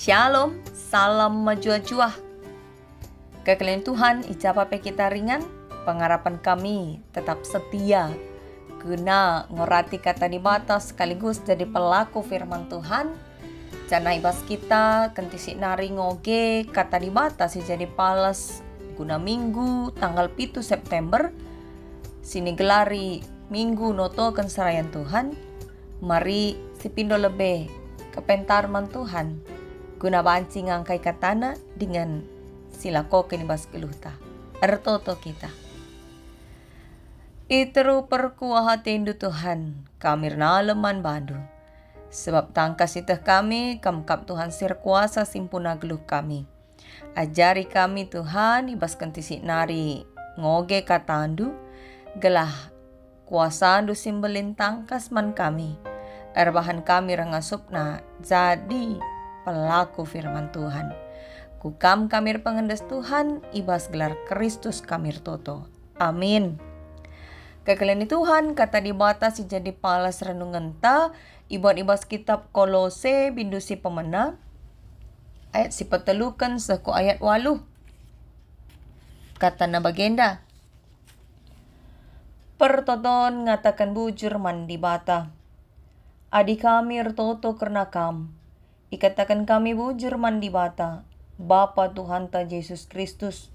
Shalom, salam majua-jua. Kekalian Tuhan, icapape kita ringan, pengharapan kami tetap setia. Guna ngorati kata di batas sekaligus jadi pelaku firman Tuhan. Cana ibas kita kentisi nari ngoge kata di batas jadi pales guna minggu tanggal 7 September. Sini gelari minggu noto serayan Tuhan. Mari sipindo lebih kepentarman Tuhan. Guna bancing angkai katana dengan silako kenibas keluhta. Ertoto kita. Iteru perkuah tendu Tuhan, kami naleman bandu. Sebab tangkas itah kami, kamkap Tuhan sir kuasa simpuna geluh kami. Ajari kami Tuhan, ibas kentisi nari ngoge katandu, gelah kuasandu simbelin tangkas man kami. Erbahan kami rangasupna jadi pelaku firman Tuhan. Kukam kamir pengendes Tuhan, ibas gelar Kristus kamir toto. Amin. Kekalian Tuhan, kata di batas jadi palas renungan ta, ibas kitab Kolose bindu si pemena, ayat si petelukan seku ayat 8. Kata na bagenda. Pertoton ngatakan bujur man di bata. Adi kami toto karena kam. Ikatakan kami bujur man di bata, Bapa Tuhan ta Yesus Kristus.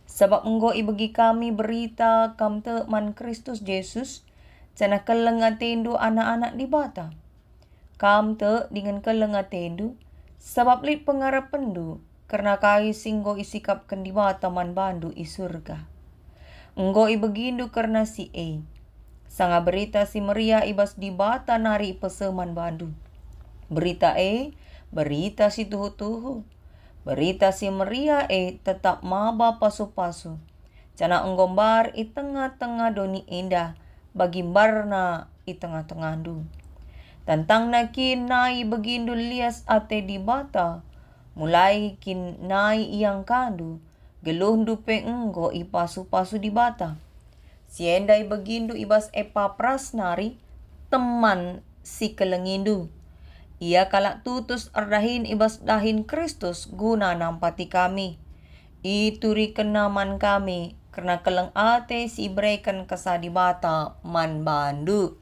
Sebab enggo ibagi kami berita kam te man Kristus Yesus, cana kelengatendu anak-anak di bata. Kam te dengan kelengatendu, sebab lit pengarapendu, karena kai singgo isikapkan di bata man bandu i surga. Enggo ibagindu karena si sanga berita si Maria ibas di bata nari peseman bandu. Berita berita si tuhu-tuhu. Berita si Maria tetap maba pasu-pasu. Cana enggombar i tengah-tengah doni indah. Bagimbar na i tengah-tengah du. Tantang na kinai begindu lias ate di bata. Mulai kinai iyang kandu. Geluh dupe enggo i pasu-pasu di bata. Siendai begindu ibas Epapras nari. Teman si kelengindu. Ia kalak tutus ardahin ibas dahin Kristus guna nampati kami. Ituri kenaman kami karena keleng ate si ibrekan kesa di bata man bandu.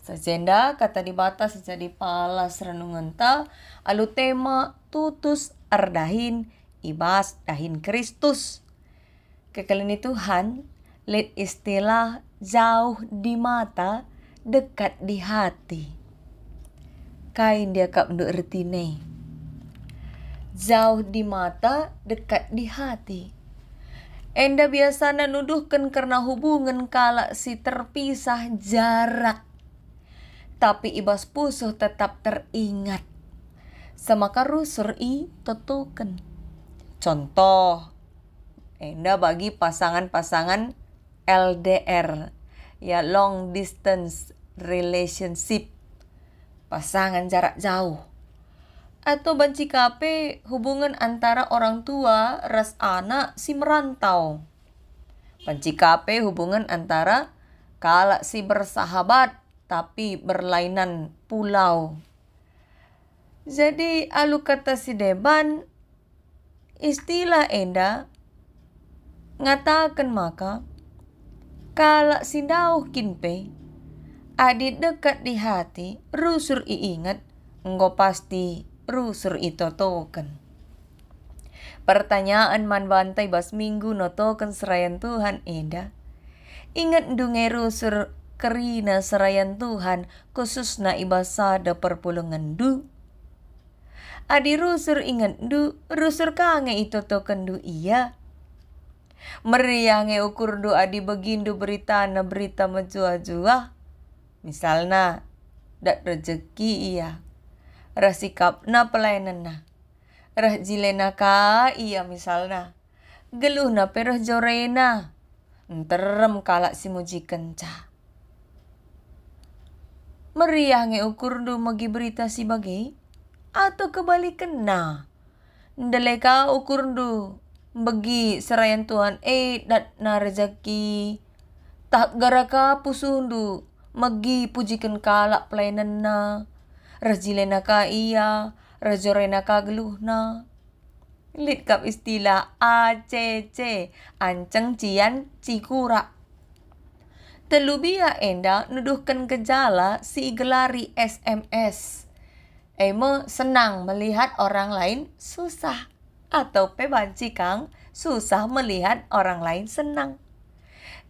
Sajenda kata di bata sejadi palas renungan ta alu tema tutus ardahin ibas dahin Kristus. Kekalian Tuhan, let istilah jauh di mata dekat di hati. Kain dia kap nduk retine. Jauh di mata, dekat di hati. Enda biasanya nuduhkan karena hubungan kalak si terpisah jarak. Tapi ibas pusuh tetap teringat. Semaka rusur i totoken. Contoh, enda bagi pasangan-pasangan LDR, ya long distance relationship. Pasangan jarak jauh. Atau banci kape hubungan antara orang tua ras anak si merantau. Banci kape hubungan antara kalak si bersahabat tapi berlainan pulau. Jadi alu kata si deban istilah enda ngatakan maka kalak si dauh kinpe adi dekat di hati, rusur ingat, enggo pasti rusur token. Pertanyaan man bantai bas minggu no token serayan Tuhan enda. Ingat dunge rusur kerina serayan Tuhan khususna ibasada perpulungan du. Adi rusur ingat du, rusur kange token du iya. Meriange ukur du adi begindu berita na berita menjua-jua. Misalnya, dak rezeki iya. Rah sikap na pelayanan na. Rah jilena ka iya misalnya. Geluh na perah jorena. Nterem kalak si muji kenca. Meriah nge ukur du magi berita si bagai. Atau kebalikan na. Ndeleka ukur du. Bagi serayan Tuhan dat na rezeki. Tak garaka pusundu. Magi pujikan kalak pelayanan na. Rajilena ka iya, rajorena kageluhna. Lit kap istilah ACC, anceng cian cikura. Telubia enda nuduhkan gejala si gelari SMS. Eme senang melihat orang lain susah. Atau pebanci kang susah melihat orang lain senang.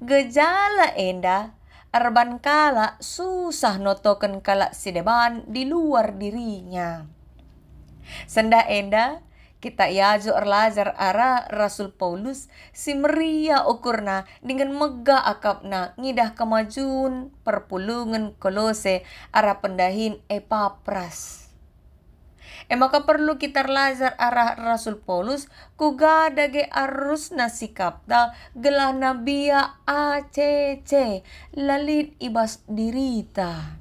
Gejala enda arban kala susah notoken kala si deban di luar dirinya. Senda enda kita yajo erlajar ara Rasul Paulus si meria ukurna dengan megah akapna ngidah kemajuan perpulungan Kolose ara pendahin Epapras. Maka perlu kita erlajar arah Rasul Paulus kuga dage arus nasikapta gelah nabia ACC lalit ibas dirita.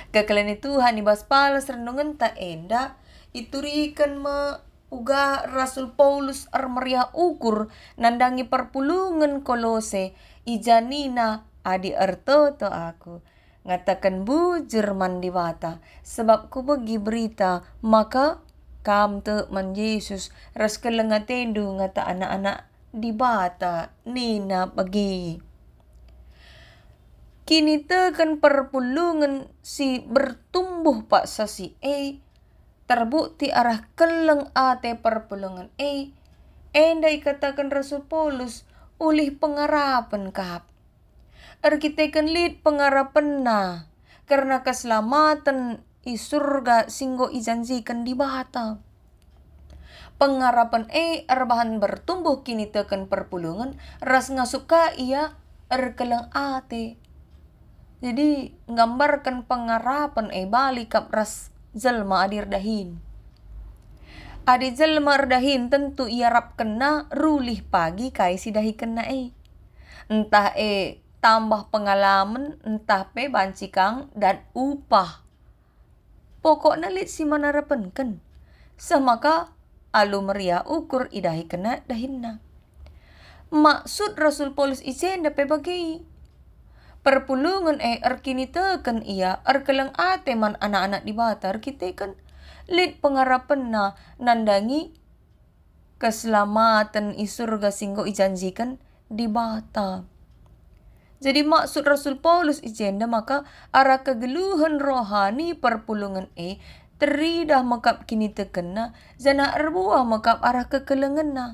Kekalian Tuhan ibas palas renungan ta enda iturikan me uga Rasul Paulus armeria ukur nandangi perpulungan Kolose ijanina adi erto to aku ngatakan bujur mandibata sebab ku bagi berita maka kam te man Yesus ras kelengatendu ngata anak-anak dibata nina bagi kini tekan perpulungan si bertumbuh pak sasi terbukti arah keleng ate perpulungan endai katakan Rasul Paulus ulih pengarapan kap arkiteken lid pengarapan na karena keselamatan i surga singgo ijanjikan di bata pengarapan arbahan bertumbuh kini tekan perpulungan ras ngasuka ia keleng ate jadi nggambarkan pengarapan balik kap ras jelma adir dahin. Adi jelma erdahin tentu ia rap kena rulih pagi kai si dahi kena Entah tambah pengalaman, entah bancikang dan upah. Pokoknya lit si manarapenken. Semaka alu meria ukur idahi kena dahinna. Maksud Rasul Paulus isen dape bagi. Perpulungan erkini teken ia erkeleng ateman anak-anak di bata erkiteken lid pengarapan na nandangi keselamatan i surga singgo ijanjikan di bata. Jadi maksud Rasul Paulus ijenda maka arah kegeluhan rohani perpulungan teridah makap kini tekena jana erbuah makap arah kekelengan na.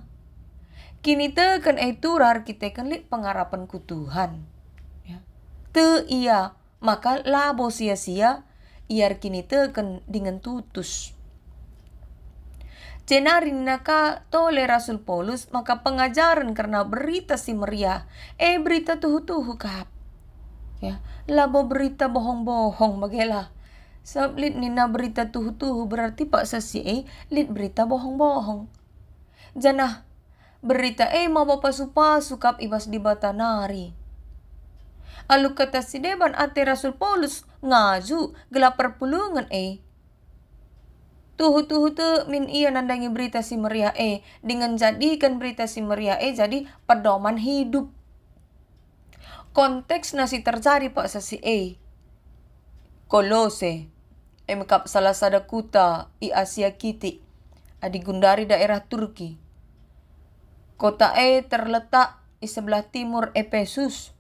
Kini teken turar kita kan lid pengarapan ku Tuhan. Te ia maka labo sia-sia iar kini teken dengan tutus. Jenarin naka tole Rasul Paulus maka pengajaran karena berita si meriah berita tuhu-tuhu kap ya labo berita bohong-bohong bagela sebab lid nina berita tuhu-tuhu berarti pak sasi lid berita bohong-bohong janah berita mau bapak supasu kap ibas di batanari alu kata si deban ate Rasul Paulus ngaju gelap perpulungan tuhu-tuhu te min ia nandangi berita si meriah dengan jadikan berita si meriah jadi pedoman hidup. Konteks nasi terjadi pak sasi Kolose mekap salah sada kuta i Asia Kiti adi gundari daerah Turki. Kota terletak di sebelah timur Efesus.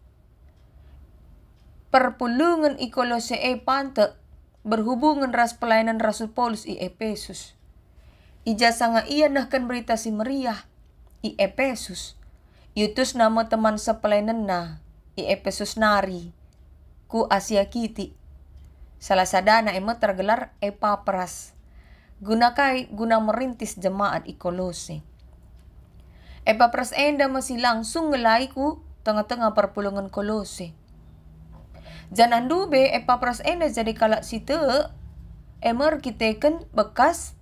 Perpulungan i Kolose pante berhubungan ras pelayanan Rasul Paulus i Efesus. Ija sanga ia nahkan berita si meriah i Efesus. Yutus nama teman sepelayanan na i Efesus nari ku Asia Kiti. Salah sadana tergelar Epapras. Guna merintis jemaat i Kolose. Epapras enda masih langsung ngelai ku tengah-tengah perpulungan Kolose. Janan dube Epapras enda jadi kalak situ kiteken bekas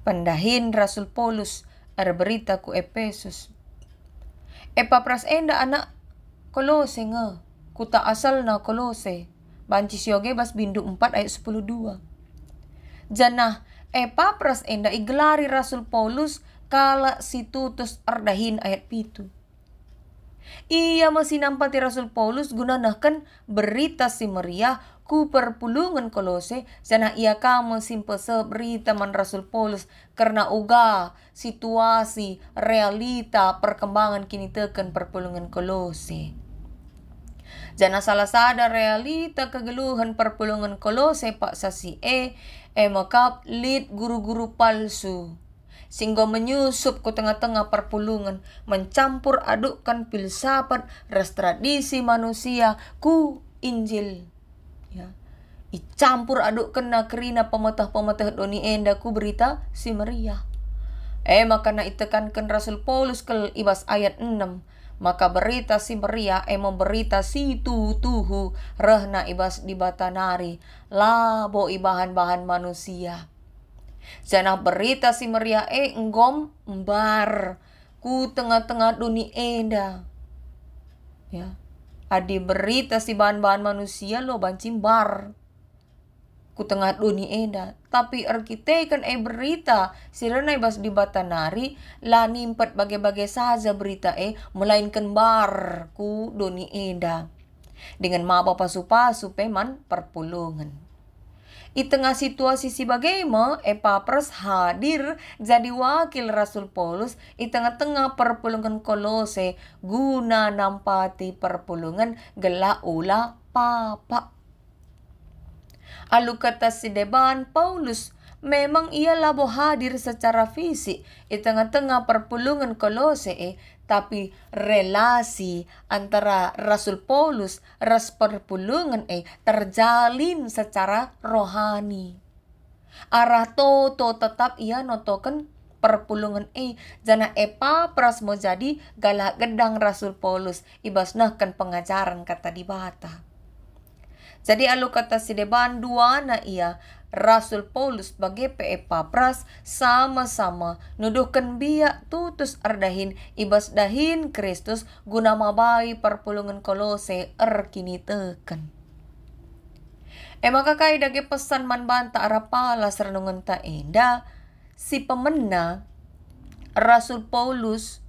pendahin Rasul Paulus berita ku Efesus. Epapras enda anak Kolose kuta asal na Kolose banci sioge bas bindu 4 ayat 10:2. Janah Epapras enda igelari Rasul Paulus kala si tutus erdahin ayat 7. Ia masih nampati Rasul Paulus gunanakan berita si Maria ku perpulungan Kolose sana ia kamu simpese berita man Rasul Paulus karena uga situasi realita perkembangan kini tekan perpulungan Kolose. Jana salah sada realita kegeluhan perpulungan Kolose pak sasi makap lead guru-guru palsu sehingga menyusup ke tengah-tengah perpulungan, mencampur adukkan filsafat ras tradisi manusia ku Injil. Ya. Icampur adukkan na kerina pemetah-pemetah doni enda ku berita si Maria. Maka na itekankan Rasul Paulus ke ibas ayat 6. Maka berita si Maria memberita si tuhu rehna ibas di batanari labo ibahan-bahan manusia. Jana berita si Maria enggom mbar ku tengah-tengah dunia enda. Ya. Adi berita si bahan-bahan manusia lo bancim bar ku tengah dunia enda. Tapi arkitekan berita si renai bas di batanari la nimpat bagai-bagai saja berita melainkan bar ku dunia enda. Dengan maba pasu-pasu peman perpulungan. Di tengah situasi si bagaimana Epapras hadir jadi wakil Rasul Paulus di tengah-tengah perpulungan Kolose guna nampati perpulungan gela ula papa. Alu kata si deban Paulus memang ia labo hadir secara fisik di tengah-tengah perpulungan Kolose tapi relasi antara Rasul Paulus ras perpulungan terjalin secara rohani. Arah toto tetap ia notokan perpulungan jana Epapras mau jadi galak gedang Rasul Paulus ibasnahkan pengajaran kata di bata. Jadi alu kata si deban dua na ia Rasul Paulus bagi Epapras sama-sama nuduhkan biak tutus ardahin ibas dahin Kristus guna mabai perpulungan Kolose kini teken. Maka kai dagi pesan man banta arapala serenungan ta enda si pemena Rasul Paulus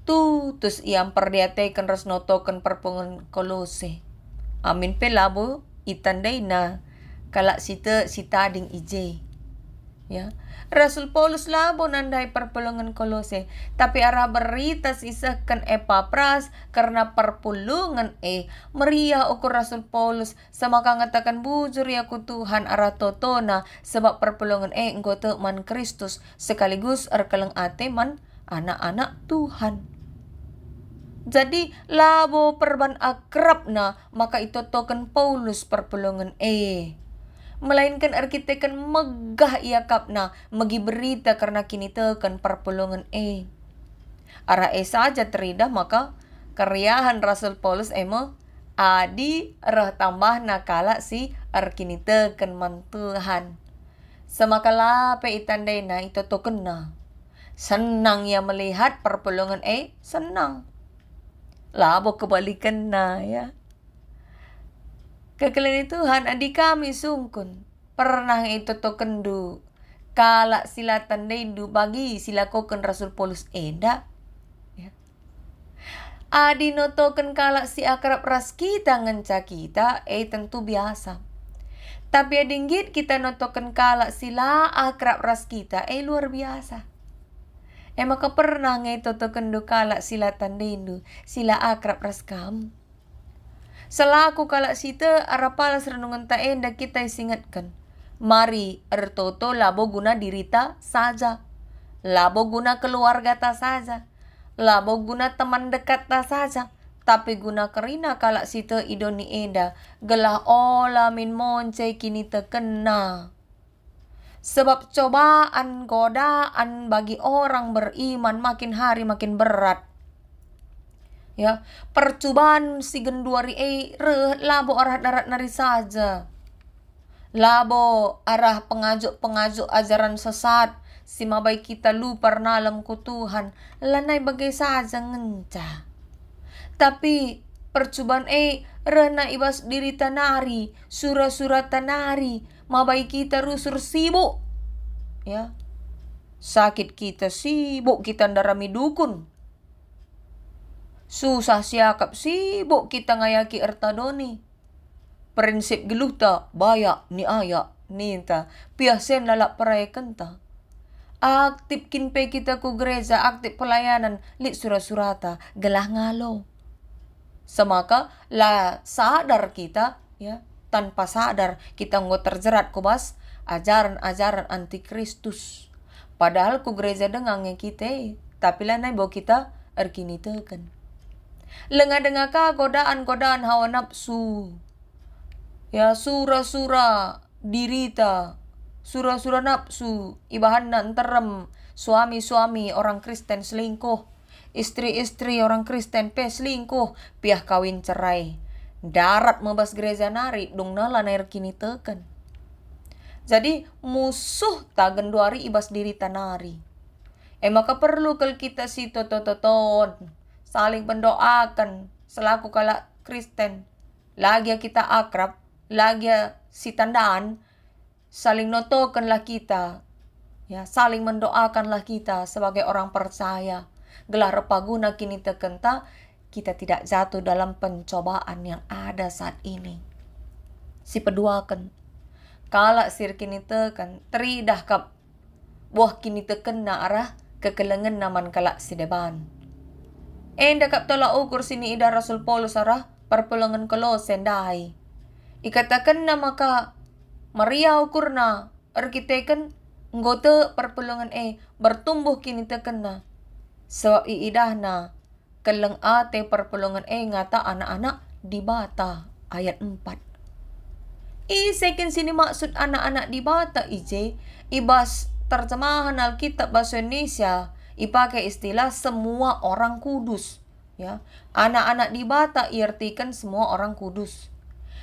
tutus iam perdiatekan ras notokan perpulungan Kolose. Amin pelabo itandai na kalak sita ding ije. Ya. Rasul Paulus labo nandai perpulungan Kolose, tapi arah berita sisahkan Epapras karena perpulungan meriah ukur Rasul Paulus sama kangatakan bujur ya ku Tuhan arah totona sebab perpulungan enggote man Kristus sekaligus arkalang ate man anak-anak Tuhan. Jadi labo perban akrab na maka itu token Paulus perpulungan melainkan arkitekan megah ia kapna magi berita karena kini tekan perpulungan arah saja teridah maka karyahan Rasul Paulus adi rah tambah nakala si arkini tekan mantuhan semakala pe itandai na itu token na senang ia melihat perpulungan senang labo kebalikan na ya. Kekeliling Tuhan adik kami sungkun pernah itu to kendu kala sila tandindu bagi sila koken Rasul Paulus enda ya. Adi no token kala si akrab ras kita ngenca kita tentu biasa. Tapi adinggit kita no token kala sila akrab ras kita luar biasa. Maka pernah itu to kendu kala sila tandindu sila akrab ras kam. Selaku kalak sita arapalas renungan ta enda kita isingatkan. Mari ertoto labo guna dirita saja. Labo guna keluarga ta saja. Labo guna teman dekat ta saja. Tapi guna kerina kalak sita idoni enda. Gelah ola min monce kini terkena. Sebab cobaan godaan bagi orang beriman makin hari makin berat. Ya, percobaan si genduari labo arah darat nari saja. Labo arah pengajuk ajaran sesat si mabai kita lupa nalam ku Tuhan lanai bagai saja ngenca. Tapi percobaan rena ibas diri tanari surah-surah tanari mabai kita rusur sibuk. Ya. Sakit kita sibuk kita ndarami dukun. Susah siakap sibuk kita ngayaki ertadoni. Prinsip geluh ta, bayak ni ayak, ninta, piasen lalak perayakan ta. Aktif kinpe kita ku gereja, aktif pelayanan, lit surat-surata, gelah ngalo. Semaka la sadar kita, ya, tanpa sadar kita nggak terjerat kubas ajaran-ajaran antikristus. Padahal ku gereja dengannya kita, tapi lah nai bawa kita erkini teken. Lenga-denga ka godaan-godaan hawa nafsu. Ya sura-sura dirita, sura-sura nafsu, ibahan nanterem, suami-suami orang Kristen selingkuh, istri-istri orang Kristen selingkuh, piah kawin cerai. Darat membas gereja nari, dong nala nair kini teken. Jadi musuh tagen duari ibas diri tanari. Maka perlu kel kita si toton saling pendoakan selaku kala Kristen. Lagi kita akrab, lagi si tandaan, saling notokanlah kita, ya, saling mendoakanlah kita sebagai orang percaya. Gelar paguna kini tekenta, kita tidak jatuh dalam pencobaan yang ada saat ini. Si peduakan, kala sir kini teken, teridah kap, buah kini teken na arah kekelengan naman kala si deban. Enda kap tolak ukur sini ida Rasul Paulus arah perpulangan Kolose dai. Ikatakan na maka Maria ukur na arkiteken ngote perpulangan bertumbuh kini teken na. Sebab iidah na keleng ate perpulangan ngata anak-anak di bata ayat 4. Sekin sini maksud anak-anak di bata ibas terjemahan Alkitab bahasa Indonesia ipakai istilah semua orang kudus, ya. Anak-anak di bata iartikan semua orang kudus.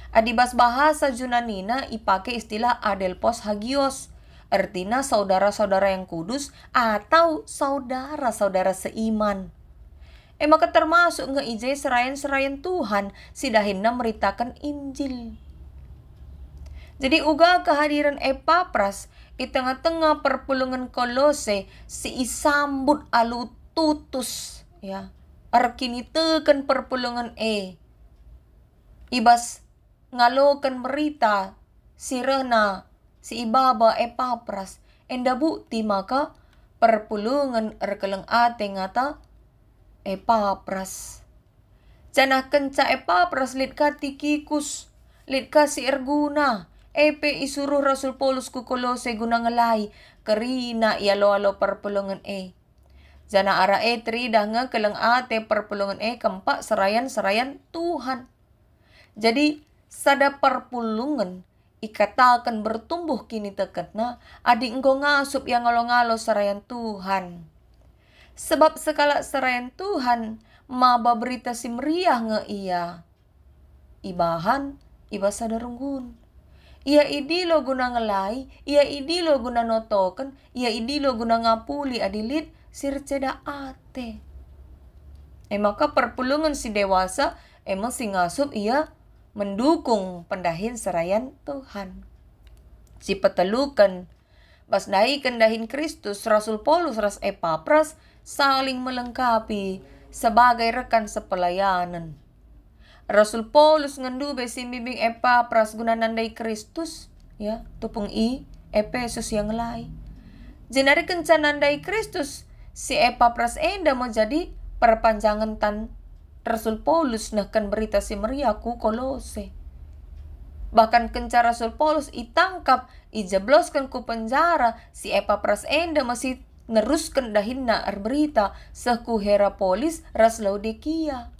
Adibas bahasa Yunanina ipakai istilah adelpos hagios, artinya saudara-saudara yang kudus atau saudara-saudara seiman. Maka termasuk nge serayan-serayan Tuhan sidahinna meritakan Injil. Jadi uga kehadiran Epapras di tengah-tengah perpulungan Kolose si isambut alu tutus, ya. Arkini teken perpulungan ibas ngalokan berita si Rena si ibaba Epapras enda bukti maka perpulungan erkeleng ate ngata Epapras. Janah kenca Epapras lit katikikus lit kasi erguna isuruh Rasul Paulus ku Kolose guna ngelai kerina ialo-alo perpulungan Jana ara tridah nga keleng ate perpulungan keempat serayan-serayan Tuhan. Jadi sada perpulungan ikatakan bertumbuh kini teketna adi engkau ngasup yang ngalo-ngalo serayan Tuhan. Sebab sekala serayan Tuhan maba berita si meriah nge iya. Ibahan iba sadarunggun. Ia idilo guna ngelai, ia idilo guna notoken, ia idilo guna ngapuli adilit sirceda ate. Maka perpulungan si dewasa emang si ngasup ia mendukung pendahin serayan Tuhan. Si petelukan bas dai kendahin Kristus Rasul Paulus ras Epapras saling melengkapi sebagai rekan sepelayanan. Rasul Paulus ngendube si bimbing Epapras guna nandai Kristus, ya, tupung Efesus yang lai. Jenari kencan nandai Kristus si Epapras enda mau jadi perpanjangan tan Rasul Paulus nahkan berita si Maria ku Kolose. Bahkan kenca Rasul Paulus itangkap, ijebloskan ku penjara, si Epapras enda masih ngeruskan dahinna berita seku Herapolis ras Laodikia.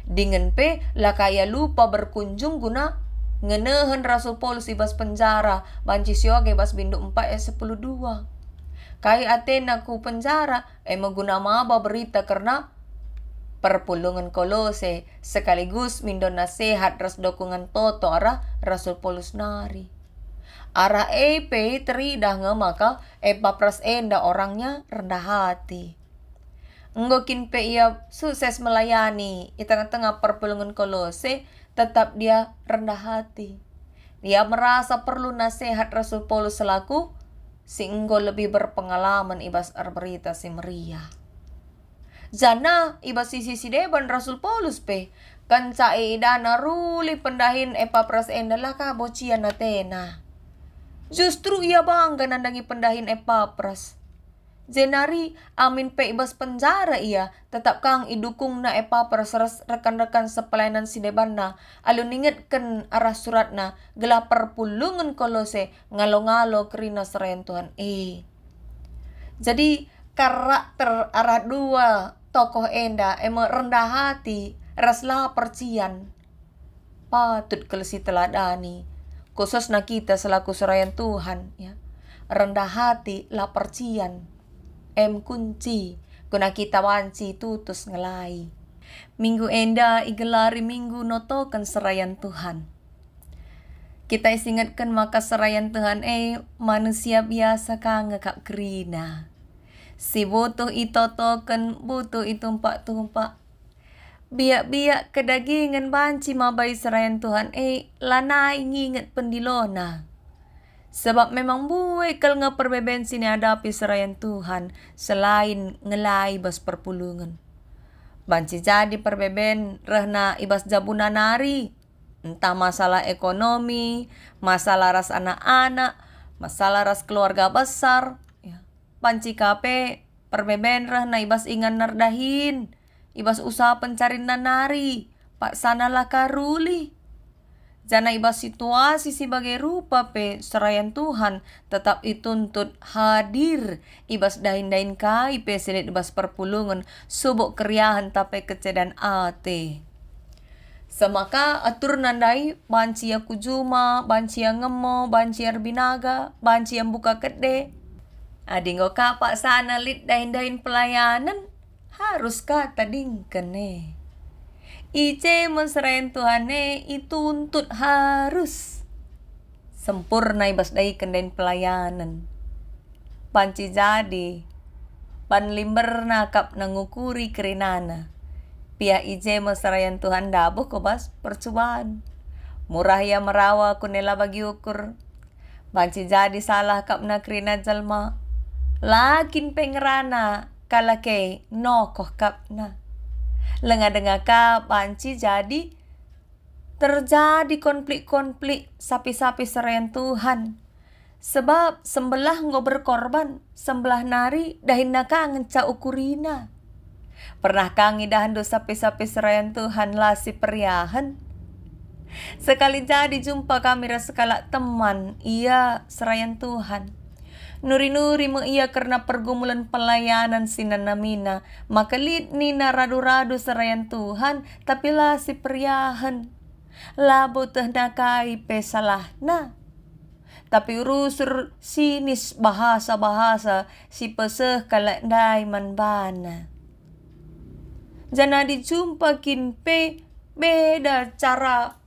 Dengan lakaya lupa berkunjung guna ngenehen Rasul Paulus ibas penjara banci sioge bas bindu 4 10:2. Kai Athena ku penjara guna maba berita karena perpulungan Kolose sekaligus mindo nasihat ras dukungan toto arah Rasul Paulus nari. Arah teridah maka Epapras enda orangnya rendah hati. Ngokin ia sukses melayani di tengah-tengah perpulungan Kolose, tetap dia rendah hati. Dia merasa perlu nasihat Rasul Paulus selaku si enggo lebih berpengalaman ibas berita si Maria. Zana iba sisi deban Rasul Paulus pe. Kanca dana ruli pendahin Epapras endalah ka bocian Athena. Justru ia bangga nandangi pendahin Epapras. Zenari amin pe ibas penjara ia, tetap kang idukung na Epapras rekan-rekan sepelayanan si debanna, alun ingetken arah suratna, gelah perpulungan Kolose, ngalo-ngalo kerina serayan Tuhan. Jadi karakter arah dua tokoh enda rendah hati, raslah percian. Patut kelesi teladani, khususnya kita selaku serayan Tuhan, ya. Rendah hati, lapar cian, kunci, guna kita wanci tutus ngelai. Minggu enda igelari minggu notokan serayan Tuhan. Kita isingatkan maka serayan Tuhan manusia biasa kang ngekak kerina. Si butuh itotokan, butuh itumpak-tumpak. Biak-biak kedagingan banci mabai serayan Tuhan lana ingingat pendilona. Sebab memang buai kal ngeperbeben sini hadapi serayan Tuhan selain ngelai bas perpulungan. Banci jadi perbeben rehna ibas jabuna nari. Entah masalah ekonomi, masalah ras anak-anak, masalah ras keluarga besar. Banci kape perbeben rehna ibas ingan nardahin. Ibas usaha pencarian nari, pak sanalah karuli. Jana ibas situasi sebagai rupa pe serayan Tuhan tetap ituntut hadir. Ibas dahin-dahin kai pe selit ibas perpulungan subuk keriahan tape kecedan ate. Semaka atur nandai banci aku juma, banci yang ngemo, banci yang binaga, banci yang buka kede. Adingo kapak sana lit dahin-dahin pelayanan. Harus kata dingken Ice menserayan Tuhan ituntut harus sempurna ibas dai kendain pelayanan. Panci jadi panlimber nakap nangukuri kerinana. Pia ice menserayan Tuhan dabuh kobas percobaan. Murah ya merawa kunela bagi ukur. Panci jadi salah kap na kerina jalma. Lakin pengerana kalake nokoh kapna. Lenga-denga ka banci jadi terjadi konflik-konflik sapi-sapi serayan Tuhan. Sebab sembelah ngo berkorban, sembelah nari dahin kangen ca ukurina. Pernah kangi dahan do sapi-sapi serayan Tuhan lasi periahan. Sekali jadi jumpa kami sekala teman, ia serayan Tuhan. Nuri-nuri mo iya karena pergumulan pelayanan sinanamina. Makalit ni na radu-radu serayan Tuhan. Tapi lah si periahan. Labo teh nakai pesalah na. Tapi urusur sinis bahasa-bahasa. Si peseh kalakdai manbana. Jana dijumpa kinpe beda cara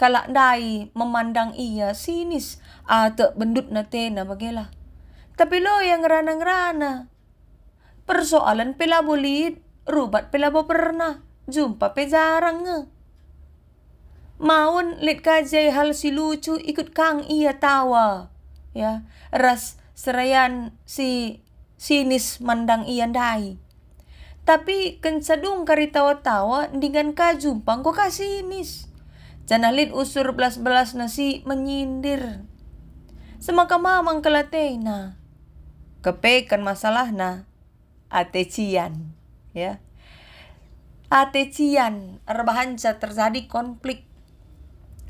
kalakdai memandang ia sinis atau bendut natena bagela. Tapi lo yang ngerana-ngerana. Persoalan pela bulit, rubat pela pernah, jumpa pe jarang nge. Maun lit kajai hal si lucu ikut kang ia tawa. Ya, ras serayan si sinis mandang ia dai. Tapi kencadung kari tawa-tawa dengan ka jumpa kok kasinis. Janalit usur belas-belas nasi menyindir. Semaka mamang kelatena. Kepekan masalahna. Atecian. Ya. Atecian. Rebahanca terjadi konflik.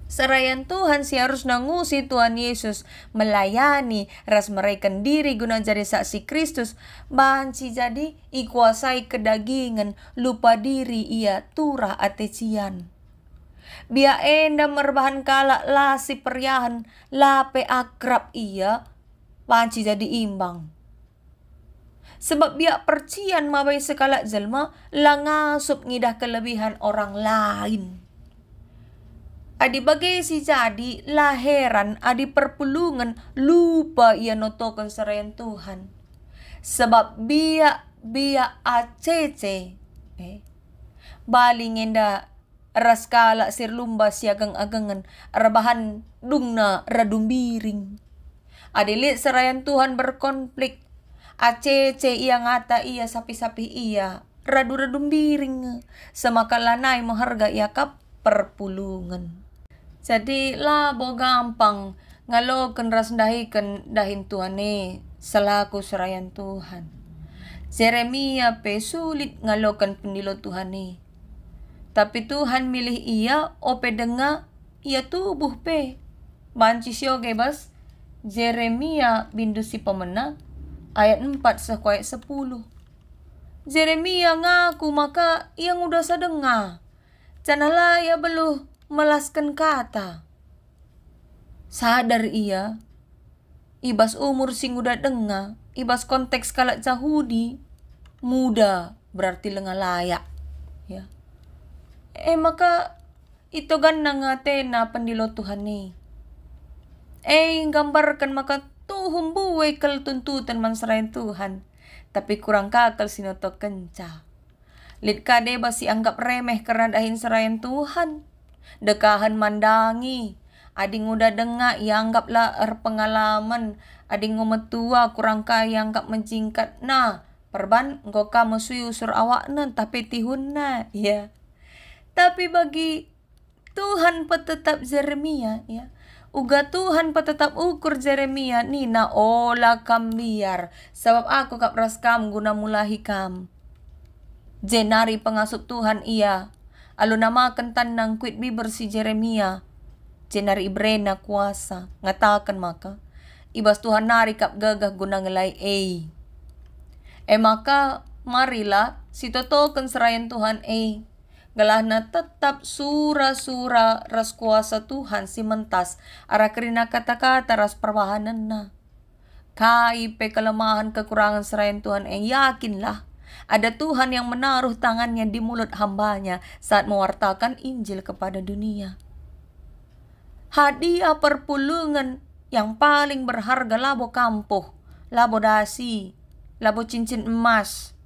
Serayan Tuhan si harus nangusi Tuhan Yesus. Melayani. Ras meraikan diri guna jadi saksi Kristus. Banci jadi ikuasai kedagingan. Lupa diri ia turah atecian. Bia enda merbahan kalak lasi periahan lape akrab ia panci jadi imbang. Sebab bia percian mabai sekala jelma langasup ngidah kelebihan orang lain. Adi bagai si jadi laheran adi perpulungan lupa ia notokan serayan Tuhan. Sebab bia acece baling enda ras kala sir lumba siagang agangan rebahan dungna radumbiring. Adilit serayan Tuhan berkonflik. Acece iya ngata iya sapi-sapi iya. Radu-radu biring. Semakalanay maharga iya kap perpulungan. Jadi labo gampang ngaloken ras dahin Tuhan selaku serayan Tuhan. Jeremia pe sulit ngalokan pendilo Tuhan tapi Tuhan milih ia ope denga ia tubuh pe. Banci sioge bas Jeremia bindu si pemenang ayat 4 ayat 10. Jeremia ngaku maka ia udah sadenga. Canalah ia beluh melaskan kata. Sadar ia ibas umur sing udah denga, ibas konteks kalak Yahudi muda berarti lenga layak ya. Maka itu ganang atena pendilo Tuhan gambarkan maka tuhum buwe kal tuntutan mansarayan Tuhan tapi kurang kakal sinoto kenca. Lid kade basi anggap remeh karena dahin serayan Tuhan. Dekahan mandangi ading udah denga ia anggaplah pengalaman ading umetua kurang kaya anggap menjingkat nah perban engkau kamu sui usur awakna tapi tihunna ya. Tapi bagi Tuhan petetap Jeremia ya. Uga Tuhan petetap ukur Jeremia nina ola kam biar sebab aku kap ras kam guna mulahi kam. Jenari pengasup Tuhan ia alu namakan tanang kuit biber si Jeremia. Jenari ibrena kuasa ngatakan maka ibas Tuhan nari kap gagah guna ngelai maka marilah si totoken serayan Tuhan galahna tetap sura-sura ras kuasa Tuhan si mentas ara kerina kata-kata ras perbahanan na. Kaipe kelemahan kekurangan serayan Tuhan yakinlah ada Tuhan yang menaruh tangannya di mulut hambanya saat mewartakan Injil kepada dunia. Hadiah perpulungan yang paling berharga labo kampuh, labo dasi, labo cincin emas.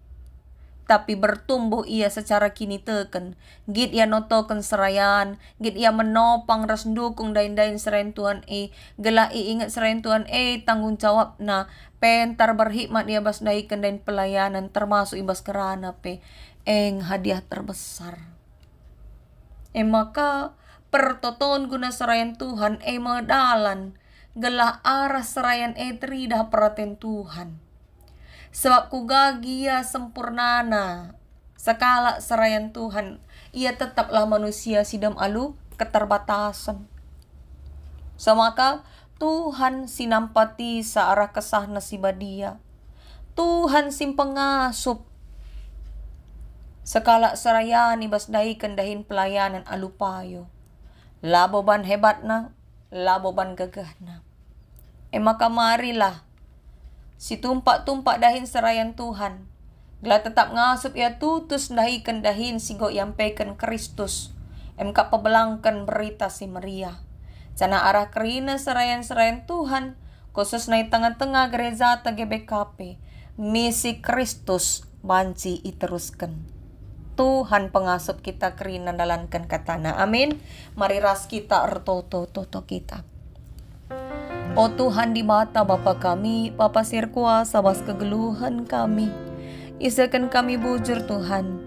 Tapi bertumbuh ia secara kini teken. Git ia notoken serayan, git ia menopang ras dukung dain-dain serayan Tuhan Gelah ingat serayan Tuhan tanggung jawab na. Pentar berhikmat ia bas daikan dain pelayanan termasuk ibas kerana hadiah terbesar. Maka pertoton guna serayan Tuhan medalan. Gelah arah serayan teridah perhatian Tuhan. Sebab kugagia sempurnana sekala serayan Tuhan ia tetaplah manusia sidam alu keterbatasan. Semaka Tuhan sinampati searah kesah nasibadia. Tuhan sim pengasup sekala serayan ibas daikan dahin pelayanan alupayo. Laboban hebatna, laboban gagahna. Maka marilah si tumpak-tumpak dahin serayan Tuhan. Gelah tetap ngasup ia tutus dahikan dahin sigo yampaikan Kristus. Emka pebelangkan berita si Maria. Cana arah kerina serayan-serayan Tuhan. Khusus na tengah-tengah gereja GBKP. Misi Kristus banci iteruskan. Tuhan pengasup kita kerina dalankan katana. Amin. Mari ras kita ertoto-toto kita. Oh Tuhan di mata Bapa kami, Bapa sir kuasa bas kegeluhan kami. Isakan kami bujur Tuhan.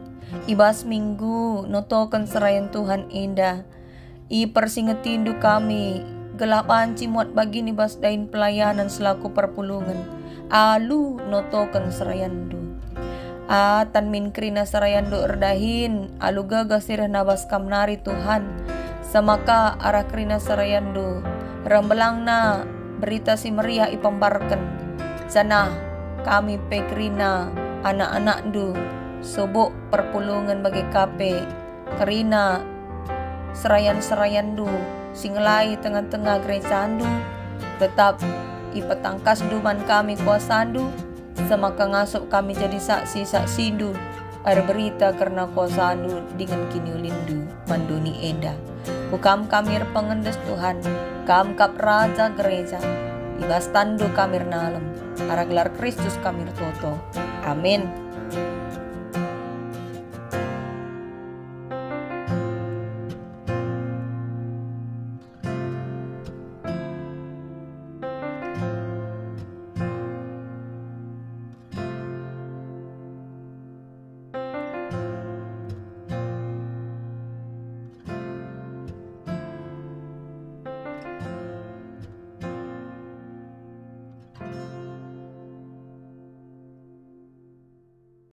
Ibas minggu, notokan serayan Tuhan indah. Persingetindu kami, gelapan cimuat bagi nibas dain pelayanan selaku perpulungan. Alu notokan serayandu. Tan min krina serayandu erdahin, alu gagah sirah nabas kamnari Tuhan. Semaka arah krina serayandu, rembelang na berita si Maria ipambarkan. Sana kami pekrina anak-anak du sobok perpulungan bagi kape kerina serayan-serayan du singlai tengah-tengah gereja du tetap ipetangkas duman kami kuasandu semaka ngasup kami jadi saksi-saksi du ada berita karena kuasandu dengan kini ulindu manduni enda hukam kami pengendes Tuhan kam kap raja gereja ibas tandu kami nalem ara gelar Kristus kami toto amin.